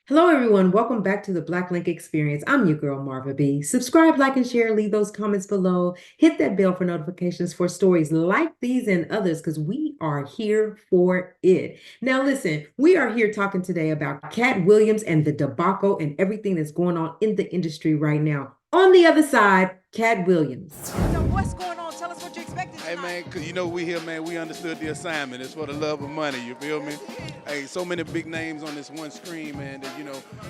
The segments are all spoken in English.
Hello, everyone. Welcome back to the Black Link Experience. I'm your girl, Marva B. Subscribe, like, and share. Leave those comments below. Hit that bell for notifications for stories like these and others because we are here for it. Now, listen, we are here talking today about Katt Williams and the debacle and everything that's going on in the industry right now. On the other side, Katt Williams. So what's going on? Tell us what you expected tonight. Hey man, cause you know we here, man. We understood the assignment. It's for the love of money. You feel me? Hey, so many big names on this one screen, man. That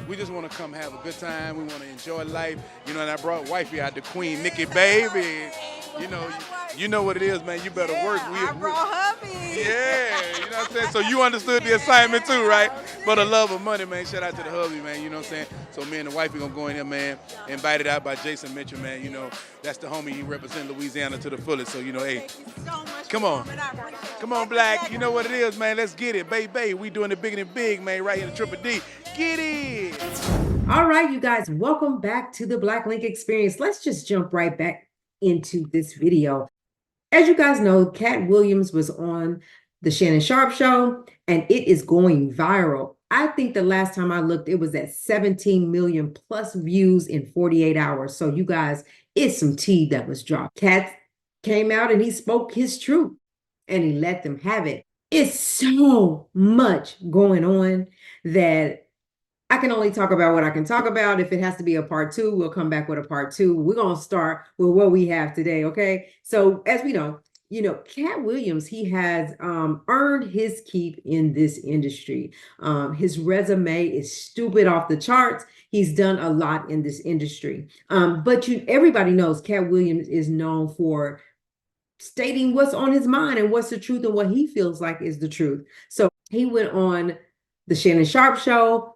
we just want to come have a good time. We want to enjoy life. And I brought wifey out, the Queen, Nikki, baby. You know what it is, man. You better work. I brought hubby. Yeah, you know what I'm saying? So you understood the assignment too, right? For the love of money, man. Shout out to the hubby, man. You know what I'm saying? So me and the wifey gonna go in here, man. Invited out by Jason Mitchell, man. That's the homie. He represent Louisiana to the fullest. So hey, come on. Come on, Black. You know what it is, man. Let's get it. Baby, we doing it bigger than big, man, right here in the Triple D. Get it. All right, you guys, welcome back to the Black Link Experience. Let's just jump right back into this video. As you guys know, Katt Williams was on the Shannon Sharp show, and it is going viral. I think the last time I looked, it was at 17 million plus views in 48 hours. So you guys, it's some tea that was dropped. Katt came out and he spoke his truth and he let them have it. It's so much going on that I can only talk about what I can talk about. If it has to be a part two, we'll come back with a part two. We're going to start with what we have today, okay? So as we know, Katt Williams, he has earned his keep in this industry. His resume is stupid off the charts. He's done a lot in this industry. But everybody knows Katt Williams is known for stating what's on his mind and what's the truth and what he feels like is the truth. So he went on the Shannon Sharp show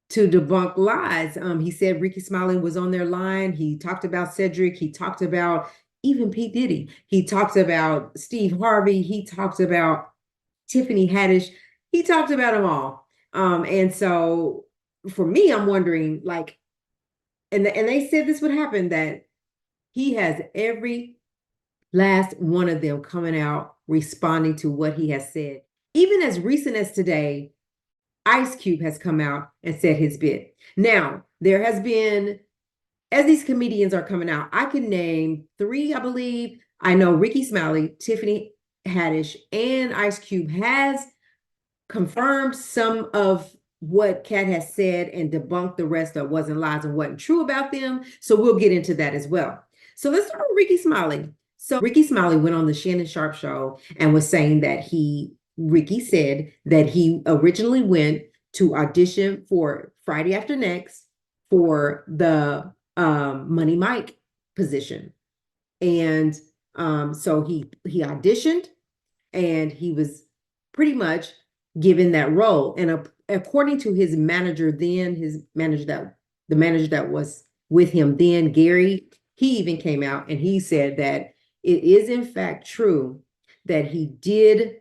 to debunk lies. He said Ricky Smiley was on their line. He talked about Cedric. He talked about even P. Diddy. He talked about Steve Harvey. He talked about Tiffany Haddish. He talked about them all. And so for me, I'm wondering, like, and they said this would happen, that he has every last one of them coming out responding to what he has said. Even as recent as today, Ice Cube has come out and said his bit. Now, there has been, as these comedians are coming out, I can name three, I believe. I know Ricky Smiley, Tiffany Haddish, and Ice Cube has confirmed some of what Katt has said and debunked the rest that wasn't lies and wasn't true about them. So we'll get into that as well. So let's start with Ricky Smiley. So Ricky Smiley went on the Shannon Sharp show and was saying that Ricky said that he originally went to audition for Friday After Next for the Money Mike position. And so he auditioned and he was pretty much given that role. And according to his manager then, the manager that was with him then, Gary, he even came out and he said that it is in fact true that he did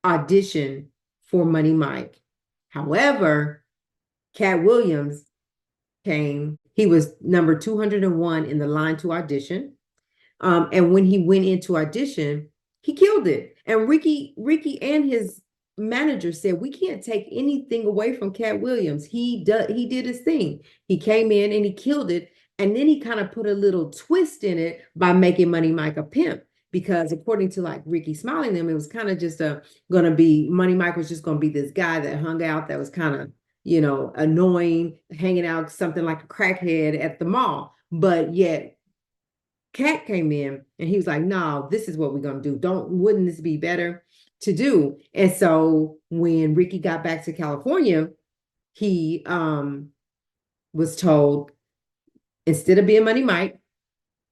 audition for Money Mike. However, Katt Williams came, he was number 201 in the line to audition. And when he went into audition, he killed it. And Ricky and his manager said, we can't take anything away from Katt Williams. He did his thing. He came in and he killed it. And then he kind of put a little twist in it by making Money Mike a pimp. Because according to like Ricky Smiley and them, it was kind of just going to be, Money Mike was just going to be this guy that hung out that was kind of, annoying, hanging out something like a crackhead at the mall. But yet Katt came in and he was like, no, this is what we're going to do. Wouldn't this be better to do? And so when Ricky got back to California, he was told, instead of being Money Mike,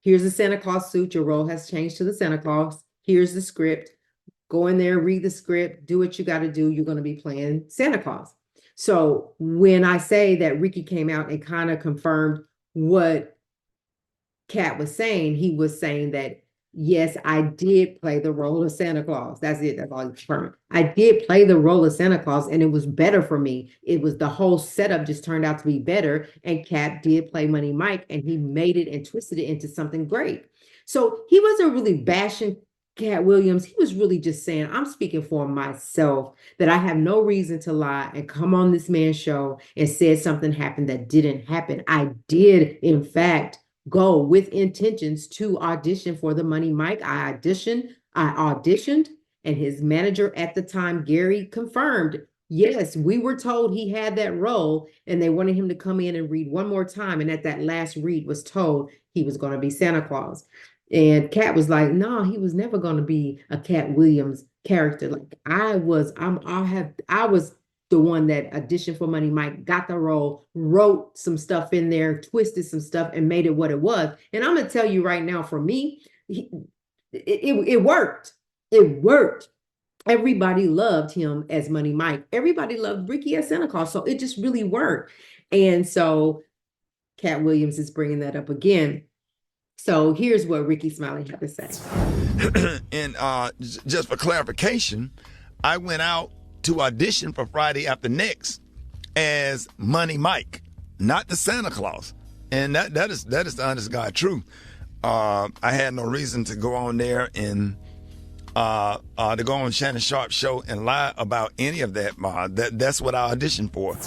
here's the Santa Claus suit. Your role has changed to the Santa Claus. Here's the script. Go in there, read the script, do what you got to do. You're going to be playing Santa Claus. So when I say that Ricky came out and kind of confirmed what Katt was saying, he was saying that, yes, I did play the role of Santa Claus. That's it. That's all he confirmed. I did play the role of Santa Claus and it was better for me. It was the whole setup just turned out to be better. And Katt did play Money Mike and he made it and twisted it into something great. So he wasn't really bashing Katt Williams, he was really just saying, I'm speaking for myself, that I have no reason to lie and come on this man's show and said something happened that didn't happen. I did, in fact, go with intentions to audition for the Money Mike. I auditioned, and his manager at the time, Gary, confirmed. Yes, we were told he had that role, and they wanted him to come in and read one more time. And at that last read was told he was going to be Santa Claus. And Katt was like, no, he was never going to be a Katt Williams character. Like I was the one that auditioned for Money Mike, got the role, wrote some stuff in there, twisted some stuff, and made it what it was. And I'm gonna tell you right now, for me, it worked. It worked. Everybody loved him as Money Mike. Everybody loved Ricky as Santa Claus. So it just really worked. And so Katt Williams is bringing that up again. So here's what Ricky Smiley had to say. And just for clarification, I went out to audition for Friday After Next as Money Mike, not the Santa Claus. And that is the honest God truth. I had no reason to go on there and to go on Shannon Sharp's show and lie about any of that. That's what I auditioned for.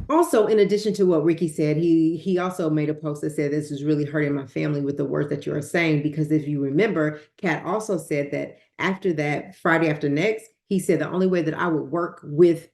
Also, in addition to what Ricky said, he also made a post that said, this is really hurting my family with the words that you are saying. Because if you remember, Katt also said that after that Friday After Next, he said the only way that I would work with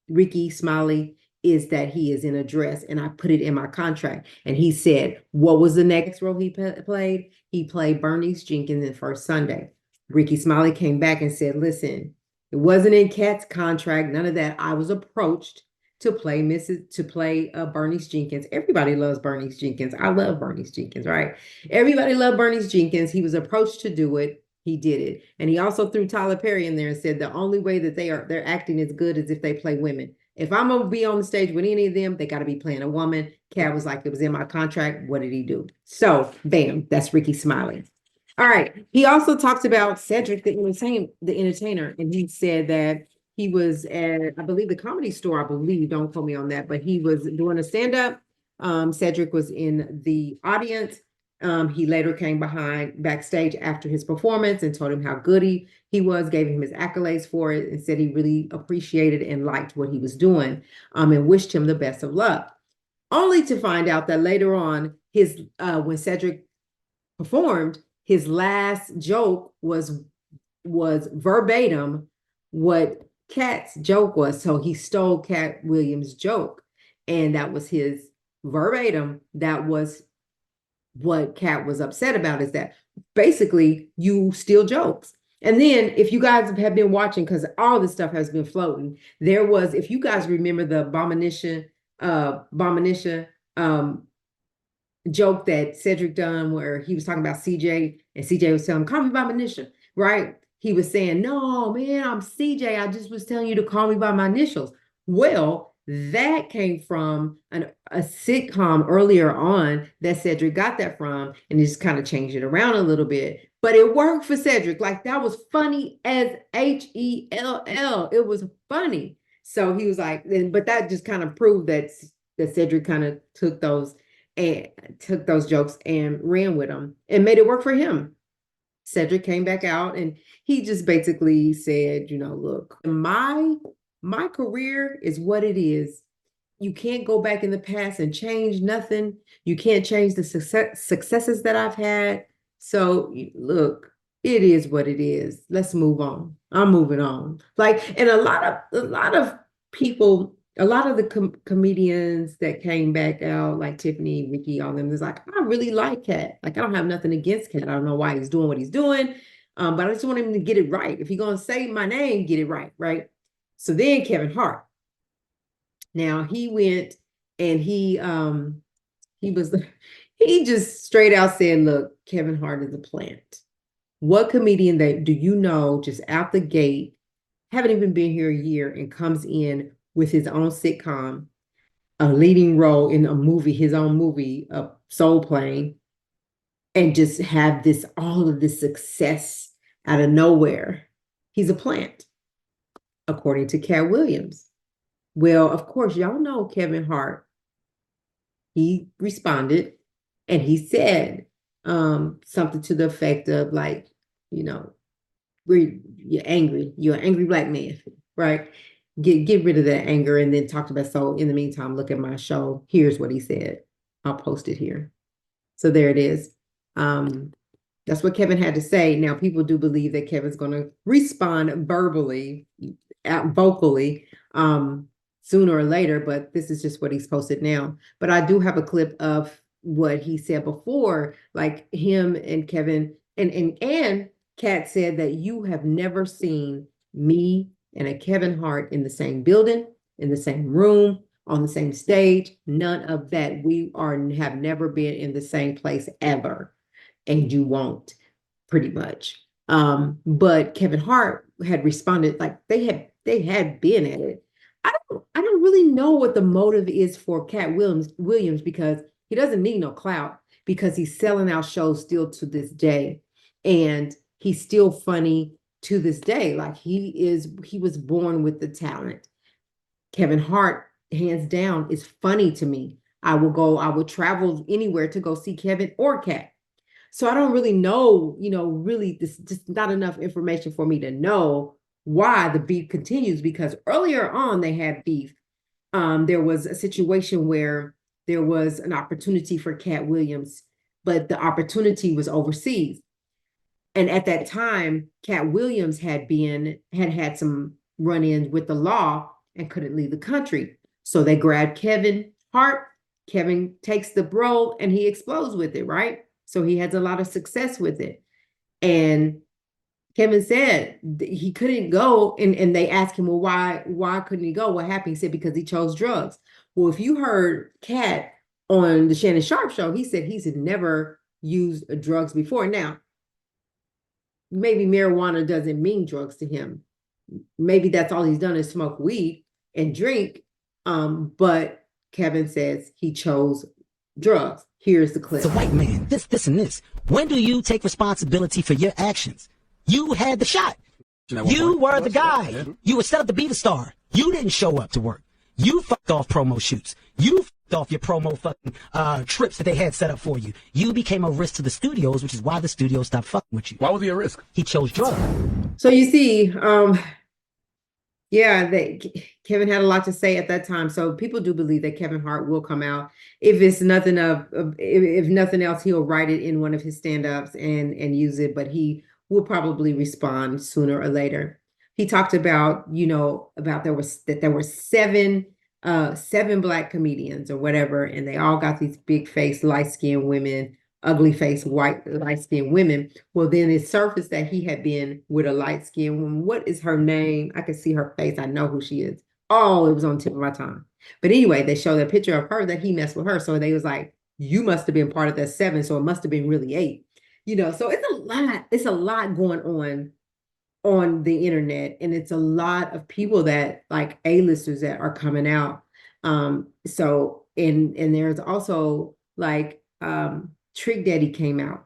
Ricky Smiley is that he is in a dress, and I put it in my contract. And he said, what was the next role he played? He played Bernice Jenkins in First Sunday. Ricky Smiley came back and said, listen, it wasn't in Katt's contract, none of that. I was approached to play Bernice Jenkins. Everybody loves Bernice Jenkins. I love Bernice Jenkins, right? Everybody loved Bernice Jenkins. He was approached to do it. He did it. And he also threw Tyler Perry in there and said the only way that they're acting as good is if they play women. If I'm gonna be on the stage with any of them, they got to be playing a woman. Katt was like, it was in my contract. What did he do? So, bam, that's Ricky Smiley. All right. He also talked about Cedric the Entertainer, and he said that he was at, I believe, the Comedy Store. I believe, don't quote me on that, but he was doing a stand-up. Cedric was in the audience. He later came backstage after his performance and told him how good he was, gave him his accolades for it, and said he really appreciated and liked what he was doing, and wished him the best of luck. Only to find out that later on, when Cedric performed, his last joke was verbatim what Katt's joke was. So he stole Katt Williams' joke, and that was his verbatim. That was what Katt was upset about, is that basically you steal jokes. And then if you guys have been watching, because all this stuff has been floating, there was, if you guys remember the Abomination joke that Cedric done, where he was talking about CJ, and CJ was telling him, call me by my initial, right? He was saying, no, man, I'm CJ. I just was telling you to call me by my initials. Well, that came from a sitcom earlier on that Cedric got that from, and he just kind of changed it around a little bit. But it worked for Cedric. Like, that was funny as Hell. It was funny. So he was like, but that just kind of proved that Cedric kind of took those jokes and ran with them and made it work for him. Cedric came back out and he just basically said, look, my career is what it is. You can't go back in the past and change nothing. You can't change the successes that I've had. So look, it is what it is. Let's move on. I'm moving on. Like, and a lot of people, a lot of the comedians that came back out, like Tiffany, Ricky, all them, is like, I really like Katt. Like, I don't have nothing against Katt. I don't know why he's doing what he's doing. But I just want him to get it right. If you're going to say my name, get it right, right? So then Kevin Hart. Now he went and he just straight out said, look, Kevin Hart is a plant. What comedian do you know just out the gate, haven't even been here a year, and comes in with his own sitcom, a leading role in a movie, his own movie, Soul Plane, and just have all of this success out of nowhere? He's a plant, according to Katt Williams. Well, of course, y'all know Kevin Hart. He responded and he said something to the effect of like, you know, you're angry, you're an angry black man, right? Get rid of that anger, and then talked about, so in the meantime, look at my show. Here's what he said. I'll post it here. So there it is. That's what Kevin had to say. Now, people do believe that Kevin's going to respond verbally, vocally, sooner or later, but this is just what he's posted now. But I do have a clip of what he said before, like him and Kevin and Katt said that you have never seen me and a Kevin Hart in the same building, in the same room, on the same stage. None of that. We have never been in the same place ever, and you won't, pretty much. But Kevin Hart had responded like they had been at it. I don't really know what the motive is for Katt Williams, because he doesn't need no clout, because he's selling out shows still to this day, and he's still funny to this day. Like he was born with the talent. Kevin Hart, hands down, is funny to me. I would travel anywhere to go see Kevin or Katt. So I don't really know, really this just not enough information for me to know why the beef continues, because earlier on they had beef. There was a situation where there was an opportunity for Katt Williams, but the opportunity was overseas. And at that time, Katt Williams had had some run-ins with the law and couldn't leave the country. So they grabbed Kevin Hart. Kevin takes the bro and he explodes with it, right? So he has a lot of success with it. And Kevin said he couldn't go, and they asked him, well, why couldn't he go? What happened? He said, because he chose drugs. Well, if you heard Katt on the Shannon Sharp show, he said he's never used drugs before. Now, maybe marijuana doesn't mean drugs to him. Maybe that's all he's done is smoke weed and drink. But Kevin says he chose drugs. Here's the clip. It's a white man, this, and this. When do you take responsibility for your actions? You had the shot. You were the guy. You were set up to be the star. You didn't show up to work. You fucked off promo shoots. You fucked off your promo fucking trips that they had set up for you. You became a risk to the studios, which is why the studios stopped fucking with you. Why was he a risk? He chose drugs. So you see, Kevin had a lot to say at that time. So people do believe that Kevin Hart will come out. If it's nothing if nothing else, he'll write it in one of his stand-ups and use it, but he will probably respond sooner or later. He talked about, there were seven black comedians or whatever, and they all got these big face, light-skinned women, ugly face, white, light-skinned women. Well, then it surfaced that he had been with a light-skinned woman. What is her name? I can see her face. I know who she is. Oh, it was on the tip of my tongue. But anyway, they showed a picture of her that he messed with her. So they was like, you must have been part of that 7. So it must have been really 8. So it's a lot going on the internet, and it's a lot of people that like A-listers that are coming out. So there's also like Trick Daddy came out.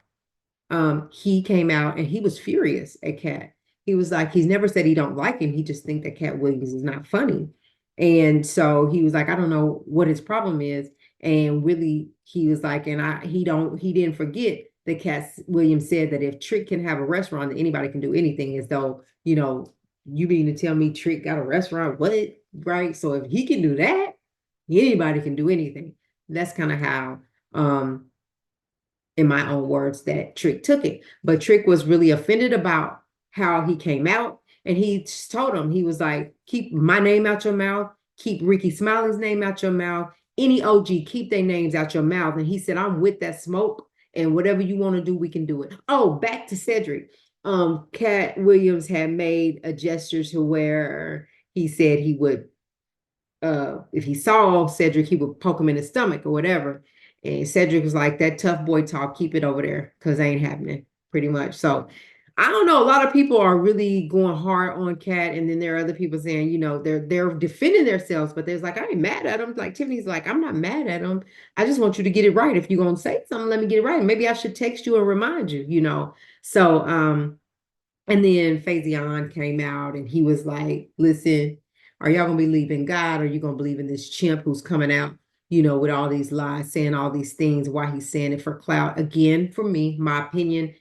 He came out and he was furious at Katt. He was like, he's never said he don't like him. He just think that Katt Williams is not funny. And so he was like, I don't know what his problem is. And really, he was like, he didn't forget that Katt Williams said that if Trick can have a restaurant, then anybody can do anything. As though, you mean to tell me Trick got a restaurant? What? Right? So if he can do that, anybody can do anything. That's kind of how, in my own words, that Trick took it. But Trick was really offended about how he came out. And he just told him, he was like, keep my name out your mouth. Keep Ricky Smiley's name out your mouth. Any OG, keep their names out your mouth. And he said, I'm with that smoke. And whatever you want to do, we can do it. Oh, back to Cedric. Katt Williams had made a gesture to where he said he would, if he saw Cedric, he would poke him in the stomach or whatever. And Cedric was like, that tough boy talk, keep it over there, because it ain't happening, pretty much. So I don't know. A lot of people are really going hard on Katt, and then there are other people saying, they're defending themselves, but there's like, I ain't mad at him. Like Tiffany's like, I'm not mad at him. I just want you to get it right. If you're gonna say something, let me get it right. Maybe I should text you and remind you, So and then Faison came out and he was like, listen, are y'all gonna believe in God, or are you gonna believe in this chimp who's coming out with all these lies, saying all these things, why he's saying it for clout. Again, for me, my opinion,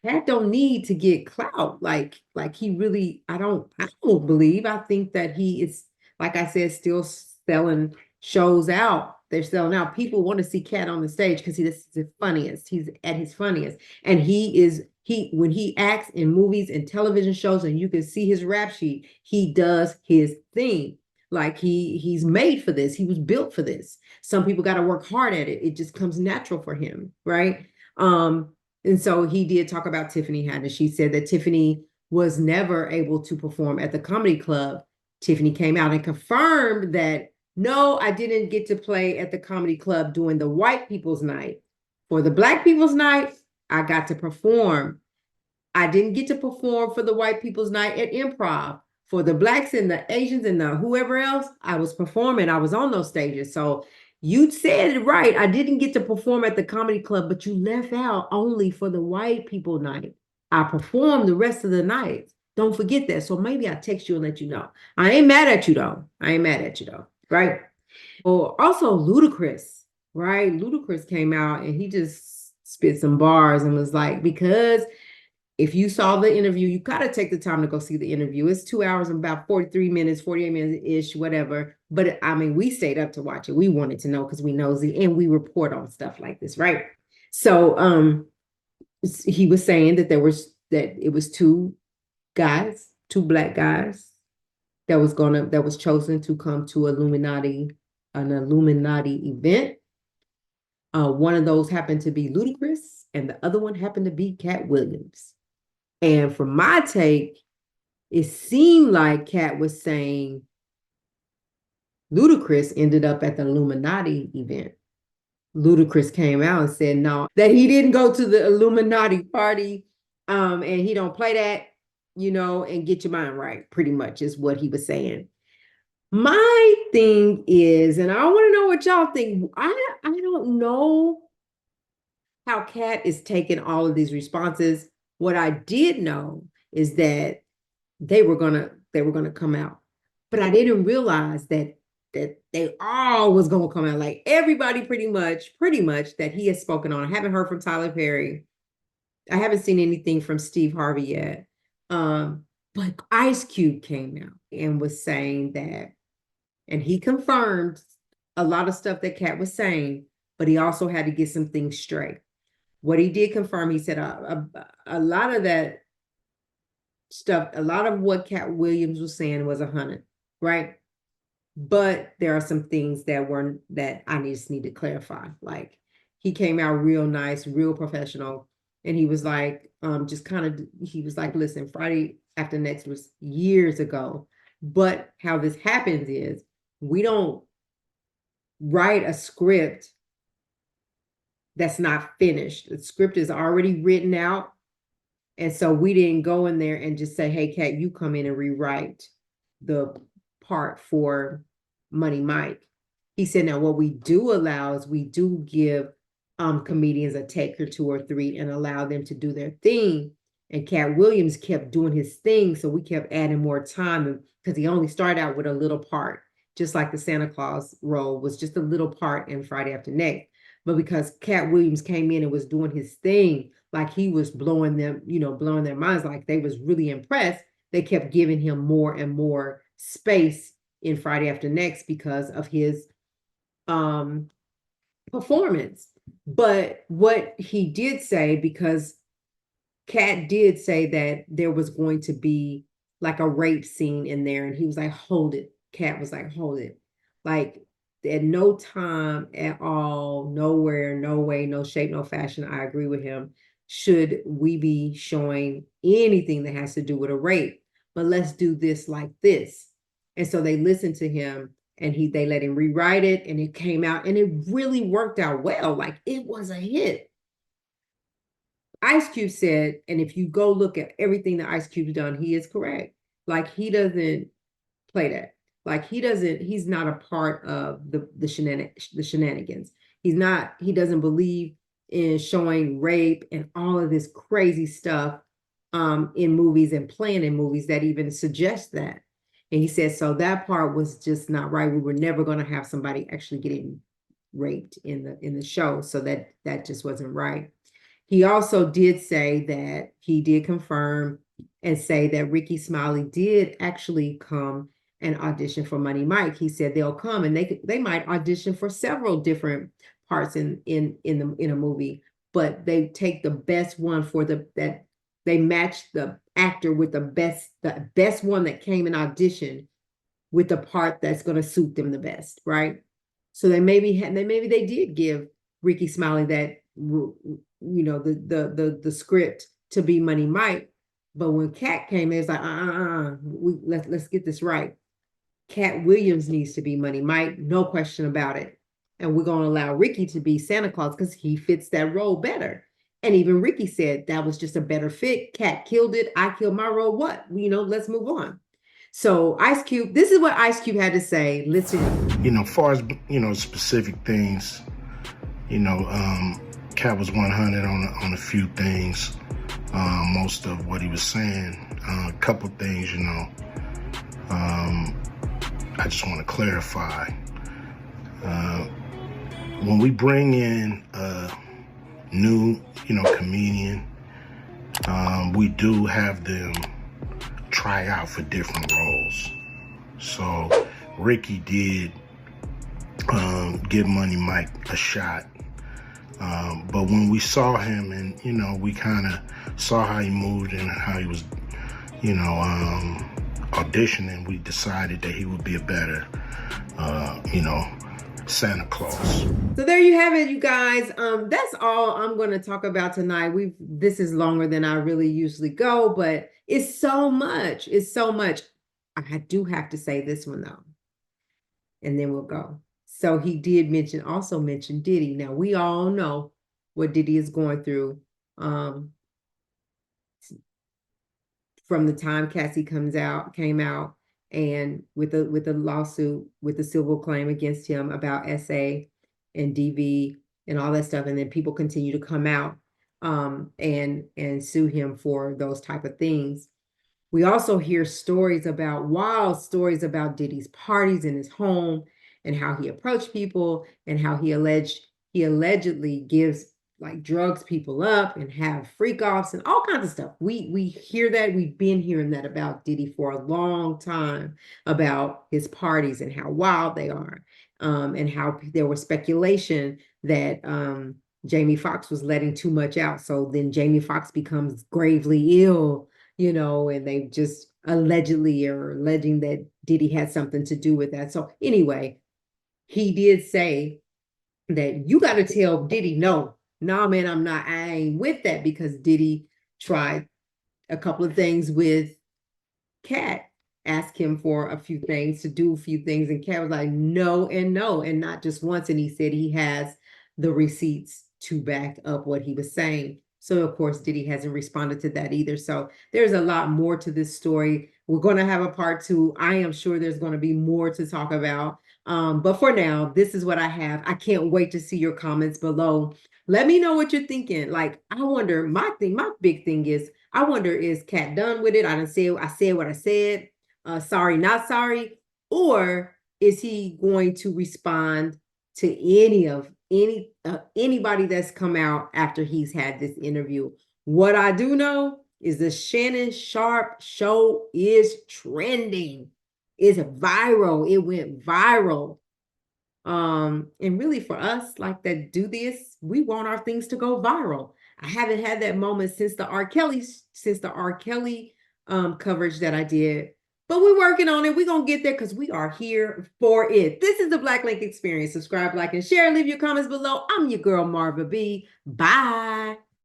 Cat don't need to get clout. Like he really, I don't believe. I think that he is, like I said, still selling shows out. They're selling out. People want to see Cat on the stage because he's the funniest. He's at his funniest. And when he acts in movies and television shows, and you can see his rap sheet, he does his thing. Like he's made for this. He was built for this. Some people got to work hard at it. It just comes natural for him, right? And so he did talk about Tiffany Haddish. She said that Tiffany was never able to perform at the comedy club. Tiffany came out and confirmed that, no, I didn't get to play at the comedy club during the white people's night. For the black people's night, I got to perform. I didn't get to perform for the white people's night at Improv. For the blacks and the Asians and the whoever else, I was performing. I was on those stages. So you said it right. I didn't get to perform at the comedy club, but you left out only for the white people night. I performed the rest of the night. Don't forget that. So maybe I'll text you and let you know. I ain't mad at you though. Right? Well, also Ludacris, right? Ludacris came out and he just spit some bars and was like, because if you saw the interview, you got to take the time to go see the interview. It's 2 hours and about 43 minutes, 48 minutes-ish, whatever. But I mean, we stayed up to watch it. We wanted to know because we nosy and we report on stuff like this, right? So he was saying that it was two black guys that was chosen to come to an Illuminati event. One of those happened to be Ludacris, and the other one happened to be Katt Williams. And from my take, it seemed like Katt was saying Ludacris ended up at the Illuminati event. Ludacris came out and said no, that he didn't go to the Illuminati party, and he don't play that, and get your mind right, pretty much is what he was saying. My thing is, and I want to know what y'all think. I don't know how Katt is taking all of these responses. What I did know is that they were gonna come out, but I didn't realize that they all was gonna come out. Like everybody, pretty much that he has spoken on. I haven't heard from Tyler Perry. I haven't seen anything from Steve Harvey yet. But Ice Cube came out and was saying that, and he confirmed a lot of stuff that Katt was saying, but he also had to get some things straight. What he did confirm, he said a lot of that stuff, a lot of what Katt Williams was saying was 100, right? But there are some things that I just need to clarify. Like he came out real nice, real professional, and he was like, he was like, listen, Friday After Next was years ago, but how this happens is we don't write a script that's not finished. The script is already written out. And so we didn't go in there and just say, hey, Katt, you come in and rewrite the part for Money Mike. He said, now what we do allow is we do give comedians a take or 2 or 3 and allow them to do their thing. And Katt Williams kept doing his thing. So we kept adding more time because he only started out with a little part, just like the Santa Claus role was just a little part in Friday After Next. But because Katt Williams came in and was doing his thing, like he was blowing their minds, like they was really impressed, they kept giving him more and more space in Friday After Next because of his performance. But what he did say, because Katt did say that there was going to be like a rape scene in there, and he was like, hold it. Katt was like, hold it. Like, at no time at all, nowhere, no way, no shape, no fashion, I agree with him, should we be showing anything that has to do with a rape. But let's do this like this. And so they listened to him, and they let him rewrite it, and it came out, and it really worked out well. Like, it was a hit. Ice Cube said, and if you go look at everything that Ice Cube's done, he is correct. Like, he doesn't play that. Like he's not a part of the shenanigans. He doesn't believe in showing rape and all of this crazy stuff in movies and playing in movies that even suggest that. And he said, so that part was just not right. We were never going to have somebody actually getting raped in the show. So that just wasn't right. He also did say that he did confirm and say that Ricky Smiley did actually come and audition for Money Mike. He said they'll come and they might audition for several different parts in a movie, but they take the best one for that they match the actor with the best one that came and auditioned with the part that's going to suit them the best, right? So maybe they did give Ricky Smiley that, the script to be Money Mike, but when Katt came in, it's like let's get this right. Katt Williams needs to be Money Mike, no question about it. And we're going to allow Ricky to be Santa Claus because he fits that role better. And even Ricky said that was just a better fit. Katt killed it. I killed my role. What? Let's move on. So Ice Cube, this is what Ice Cube had to say. Listen. As far as, specific things, Katt was 100 on a few things. Most of what he was saying, a couple things, I just want to clarify. When we bring in a new, comedian, we do have them try out for different roles. So Ricky did give Money Mike a shot. But when we saw him and, we kind of saw how he moved and how he was, auditioning, we decided that he would be a better, Santa Claus. So there you have it, you guys. That's all I'm going to talk about tonight. This is longer than I really usually go, but it's so much. It's so much. I do have to say this one though, and then we'll go. So he did also mention Diddy. Now we all know what Diddy is going through. From the time Cassie came out, and with the lawsuit, with the civil claim against him about SA and DV and all that stuff, and then people continue to come out and sue him for those type of things. We also hear wild stories about Diddy's parties in his home and how he approached people and how he allegedly gives drugs people up and have freak offs and all kinds of stuff. We hear that. We've been hearing that about Diddy for a long time, about his parties and how wild they are, and how there was speculation that Jamie Foxx was letting too much out. So then Jamie Foxx becomes gravely ill, and they just allegedly are alleging that Diddy had something to do with that. So anyway, he did say that you got to tell Diddy, no, man, I ain't with that, because Diddy tried a couple of things with Katt, asked him for a few things, to do a few things, and Katt was like, no, and not just once. And he said he has the receipts to back up what he was saying. So of course, Diddy hasn't responded to that either. So there's a lot more to this story. We're going to have a part 2. I am sure there's going to be more to talk about. But for now, this is what I have. I can't wait to see your comments below. Let me know what you're thinking. I wonder, my big thing is, I wonder, is Katt done with it? I said what I said. Sorry, not sorry. Or is he going to respond to anybody that's come out after he's had this interview? What I do know is the Shannon Sharp show is trending. It's viral. It went viral. And really for us that do this, we want our things to go viral. I haven't had that moment since the R. Kelly coverage that I did, but we're working on it. We're going to get there because we are here for it. This is the Black Link Experience. Subscribe, like, and share. Leave your comments below. I'm your girl, Marva B. Bye.